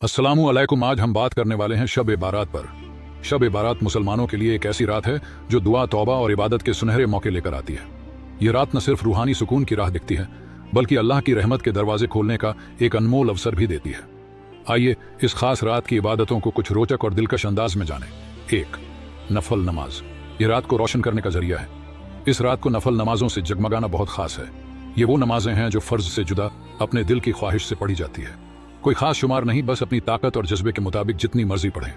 अस्सलामु अलैकुम। आज हम बात करने वाले हैं शब बारात पर। शब बारात मुसलमानों के लिए एक ऐसी रात है जो दुआ, तौबा और इबादत के सुनहरे मौके लेकर आती है। यह रात न सिर्फ रूहानी सुकून की राह दिखती है बल्कि अल्लाह की रहमत के दरवाजे खोलने का एक अनमोल अवसर भी देती है। आइए इस खास रात की इबादतों को कुछ रोचक और दिलकश अंदाज में जानें। 1. नफल नमाज। यह रात को रोशन करने का जरिया है। इस रात को नफल नमाजों से जगमगाना बहुत खास है। ये वो नमाजें हैं जो फर्ज से जुदा अपने दिल की ख्वाहिश से पढ़ी जाती है। कोई खास शुमार नहीं, बस अपनी ताकत और जज्बे के मुताबिक जितनी मर्जी पढ़ें।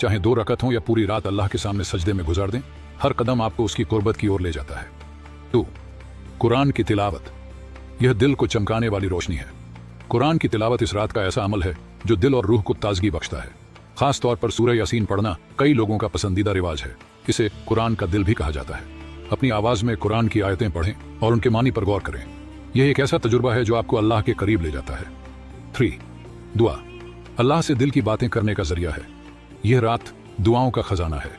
चाहे 2 रकत हों या पूरी रात अल्लाह के सामने सजदे में गुजार दें, हर कदम आपको उसकी कुर्बत की ओर ले जाता है। 2. कुरान की तिलावत। यह दिल को चमकाने वाली रोशनी है। कुरान की तिलावत इस रात का ऐसा अमल है जो दिल और रूह को ताजगी बख्शता है। खास तौर पर सूरह यासीन पढ़ना कई लोगों का पसंदीदा रिवाज है। इसे कुरान का दिल भी कहा जाता है। अपनी आवाज में कुरान की आयतें पढ़ें और उनके मानी पर गौर करें। यह एक ऐसा तजुर्बा है जो आपको अल्लाह के करीब ले जाता है। 3. दुआ। अल्लाह से दिल की बातें करने का जरिया है। यह रात दुआओं का खजाना है।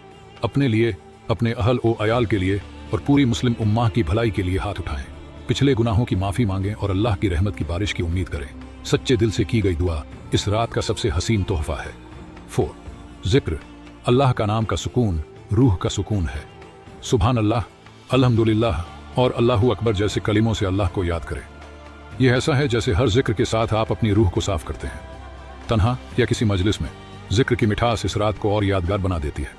अपने लिए, अपने अहल ओ अयाल के लिए और पूरी मुस्लिम उम्माह की भलाई के लिए हाथ उठाएं। पिछले गुनाहों की माफी मांगें और अल्लाह की रहमत की बारिश की उम्मीद करें। सच्चे दिल से की गई दुआ इस रात का सबसे हसीन तोहफा है। 4. जिक्र। अल्लाह का नाम का सुकून रूह का सुकून है। सुभान अल्लाह, अल्हम्दुलिल्लाह और अल्लाहु अकबर जैसे कलिमों से अल्लाह को याद करें। यह ऐसा है जैसे हर जिक्र के साथ आप अपनी रूह को साफ करते हैं। तन्हा या किसी मजलिस में जिक्र की मिठास इस रात को और यादगार बना देती है।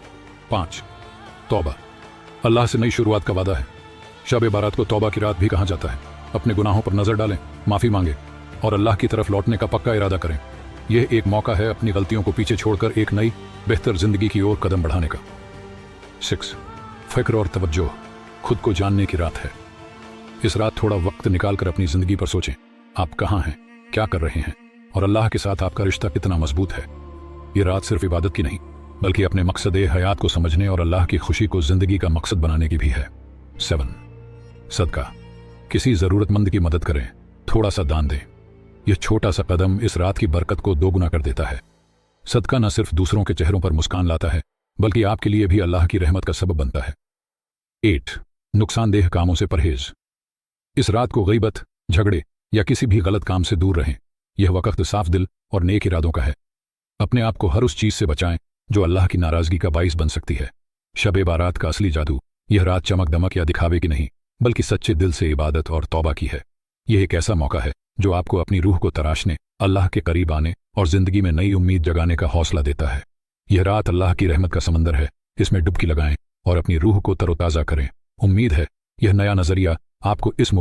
5. तौबा। अल्लाह से नई शुरुआत का वादा है। शब बारात को तौबा की रात भी कहा जाता है। अपने गुनाहों पर नजर डालें, माफी मांगे और अल्लाह की तरफ लौटने का पक्का इरादा करें। यह एक मौका है अपनी गलतियों को पीछे छोड़कर एक नई बेहतर जिंदगी की ओर कदम बढ़ाने का। 6. फिक्र और तवज्जो। खुद को जानने की रात है। इस रात थोड़ा वक्त निकालकर अपनी जिंदगी पर सोचें। आप कहाँ हैं, क्या कर रहे हैं और अल्लाह के साथ आपका रिश्ता कितना मजबूत है। ये रात सिर्फ इबादत की नहीं बल्कि अपने मकसद हयात को समझने और अल्लाह की खुशी को जिंदगी का मकसद बनाने की भी है। 7. सदका। किसी जरूरतमंद की मदद करें, थोड़ा सा दान दें। यह छोटा सा कदम इस रात की बरकत को दोगुना कर देता है। सदका न सिर्फ दूसरों के चेहरों पर मुस्कान लाता है बल्कि आपके लिए भी अल्लाह की रहमत का सबब बनता है। 8. नुकसानदेह कामों से परहेज। इस रात को गीबत, झगड़े या किसी भी गलत काम से दूर रहें। यह वक्त साफ दिल और नेक इरादों का है। अपने आप को हर उस चीज से बचाएं जो अल्लाह की नाराजगी का बाइस बन सकती है। शब बारात का असली जादू यह रात चमक दमक या दिखावे की नहीं बल्कि सच्चे दिल से इबादत और तौबा की है। यह एक ऐसा मौका है जो आपको अपनी रूह को तराशने, अल्लाह के करीब आने और जिंदगी में नई उम्मीद जगाने का हौसला देता है। यह रात अल्लाह की रहमत का समंदर है। इसमें डुबकी लगाएं और अपनी रूह को तरोताजा करें। उम्मीद है यह नया नजरिया आपको इस